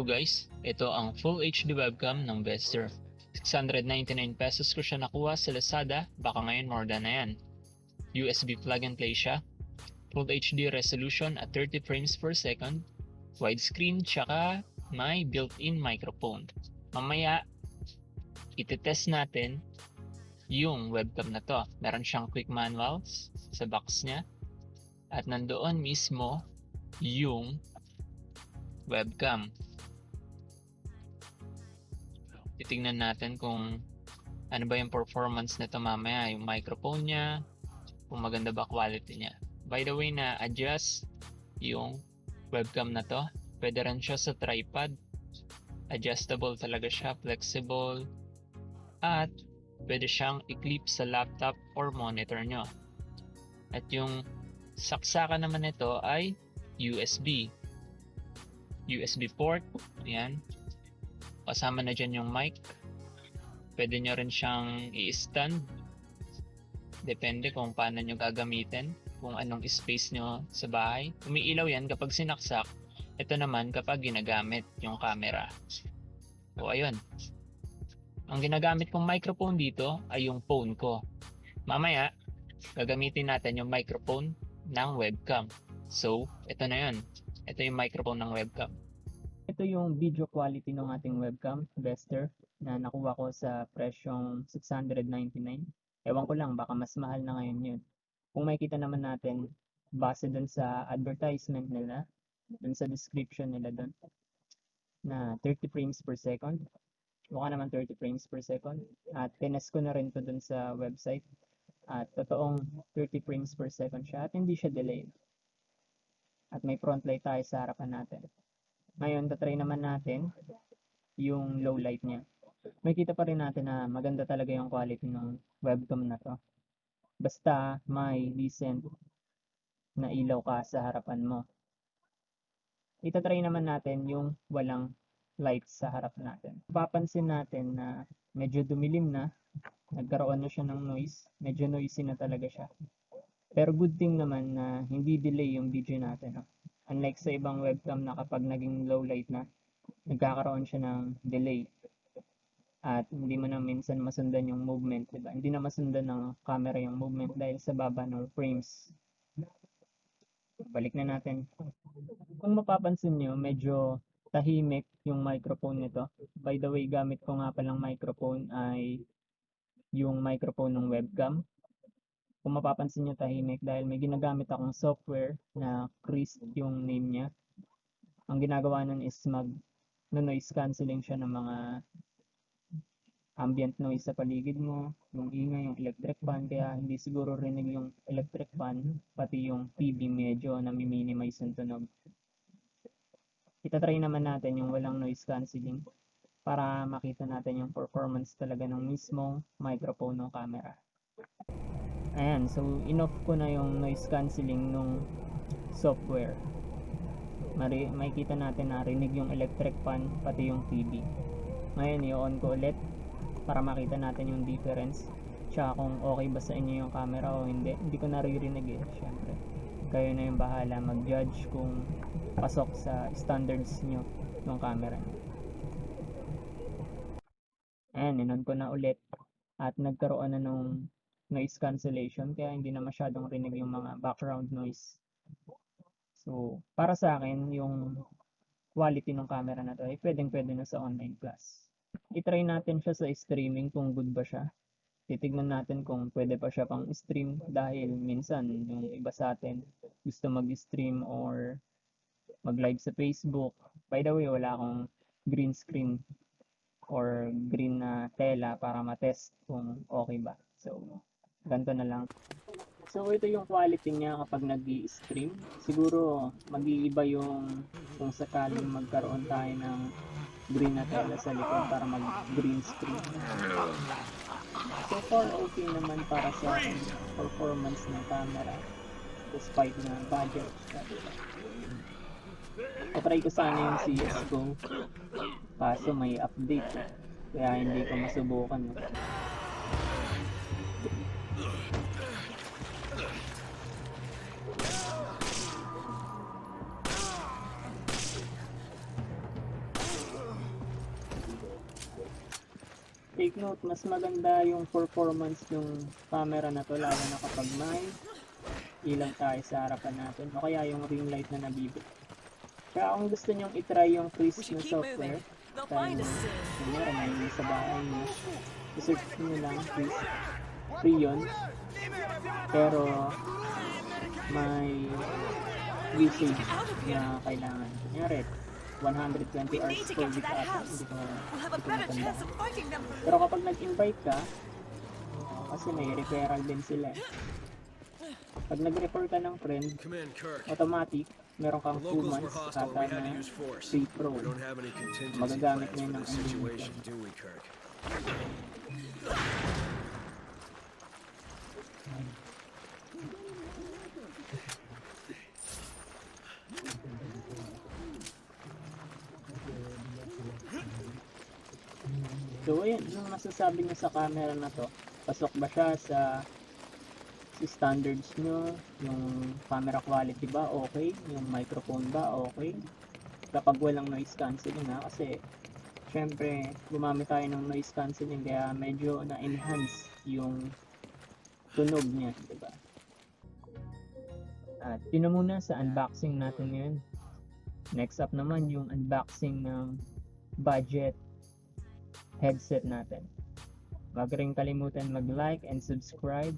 Hello guys, ito ang Full HD webcam ng BESDER. 699 pesos ko siya nakuha sa Lazada, baka ngayon more than na yan. USB plug and play siya, Full HD resolution at 30 frames per second, widescreen, tsaka may built-in microphone. Mamaya, itetest natin yung webcam na to. Meron siyang quick manuals sa box niya at nandoon mismo yung webcam. Titingnan natin kung ano ba yung performance nito mamaya, yung microphone niya, kung maganda ba quality niya. By the way, na-adjust yung webcam na to. Pwede rin siya sa tripod. Adjustable talaga siya, flexible. At pwede siyang i-clip sa laptop or monitor nyo. At yung saksakan naman nito ay USB port. Ayan. Kasama na dyan yung mic. Pwede nyo rin siyang i-stand. Depende kung paano nyo gagamitin. Kung anong space nyo sa bahay. Umiilaw yan kapag sinaksak. Ito naman kapag ginagamit yung camera. O ayun. Ang ginagamit kong microphone dito ay yung phone ko. Mamaya, gagamitin natin yung microphone ng webcam. So, ito na yun. Ito yung microphone ng webcam. Ito yung video quality ng ating webcam, BESDER, na nakuha ko sa presyong 699. Ewan ko lang, baka mas mahal na ngayon yun. Kung makikita naman natin, base dun sa advertisement nila, dun sa description nila dun, na 30 frames per second. Mukha naman 30 frames per second. At tinest ko na rin to dun sa website. At totoong 30 frames per second siya at hindi siya delayed. At may front light tayo sa harapan natin. Ngayon, tatry naman natin yung low light niya. Makikita pa rin natin na maganda talaga yung quality ng webcam na to. Basta may decent na ilaw ka sa harapan mo. Itatry naman natin yung walang light sa harap natin. Papansin natin na medyo dumilim na. Nagkaroon na siya ng noise. Medyo noisy na talaga siya. Pero good thing naman na hindi delay yung video natin. Unlike sa ibang webcam na kapag naging low light na, nagkakaroon siya ng delay. At hindi mo na minsan masundan yung movement, diba? Hindi na masundan ng camera yung movement dahil sa baba ng frames. Balik na natin. Kung mapapansin nyo, medyo tahimik yung microphone nito. By the way, gamit ko nga palang microphone ay yung microphone ng webcam. Kung mapapansin nyo, tahimik dahil may ginagamit akong software na Chris yung name niya. Ang ginagawa nun is noise cancelling siya ng mga ambient noise sa paligid mo, yung ingay, yung electric fan, kaya hindi siguro rinig yung electric fan, pati yung TV medyo nami-minimize yung tunog. Itatry naman natin yung walang noise cancelling para makita natin yung performance talaga ng mismong microphone ng camera. Ayan, so in-off ko na yung noise cancelling nung software. Makikita natin na rinig yung electric fan pati yung TV. Ngayon, i-on ko ulit para makita natin yung difference. Tsaka kung okay ba sa inyo yung camera o hindi. Hindi ko naririnig eh, syempre. Kayo na yung bahala mag-judge kung pasok sa standards nyo ng camera nyo. Ayan, in-on ko na ulit. At nagkaroon na nung noise cancellation kaya hindi na masyadong rinig yung mga background noise. So, para sa akin, yung quality ng camera na to ay pwedeng-pwede na sa online class. I-try natin siya sa streaming kung good ba siya. Titignan natin kung pwede pa siya pang stream dahil minsan yung iba sa atin gusto mag-stream or mag-live sa Facebook. By the way, wala akong green screen or green na tela para matest kung okay ba. So, ganito na lang. So, ito yung quality niya kapag nag-i-stream. Siguro, mag-iiba yung kung sakaling magkaroon tayo ng green na tela sa likod para mag-green screen. So far, okay naman para sa performance ng camera despite na budget. Patry ko sana yung CSGO kaso may update kaya hindi ko masubukan. take note, mas maganda yung performance ng camera na to, lalo na kapag may ilaw tayo sa harapan natin, o kaya yung ring light na nabibig. Kaya kung gusto nyong itry yung freeze na software, tayo nyo, kunyari may sa bahay nyo, i-search nyo lang freeze, free yun, pero may usage na kailangan. Kunyari, 120 hours per week ata, hindi ko matandaan. Pero kapag nag-invite ka, kasi may referral din sila. Pag nag-refer ka ng friend, automatic, meron kang 2 months ata na free pro. Magagamit na yun ng unlimited. So ayun, yung masasabi niyo sa camera na to, pasok ba siya sa standards nyo, yung camera quality ba okay, yung microphone ba okay, kapag walang noise cancelling ha, kasi syempre gumamit tayo ng noise cancelling kaya medyo na-enhance yung tunog niya, diba? At yun na muna sa unboxing natin ngayon. Next up naman yung unboxing ng budget headset natin. Huwag rin kalimutan mag-like and subscribe.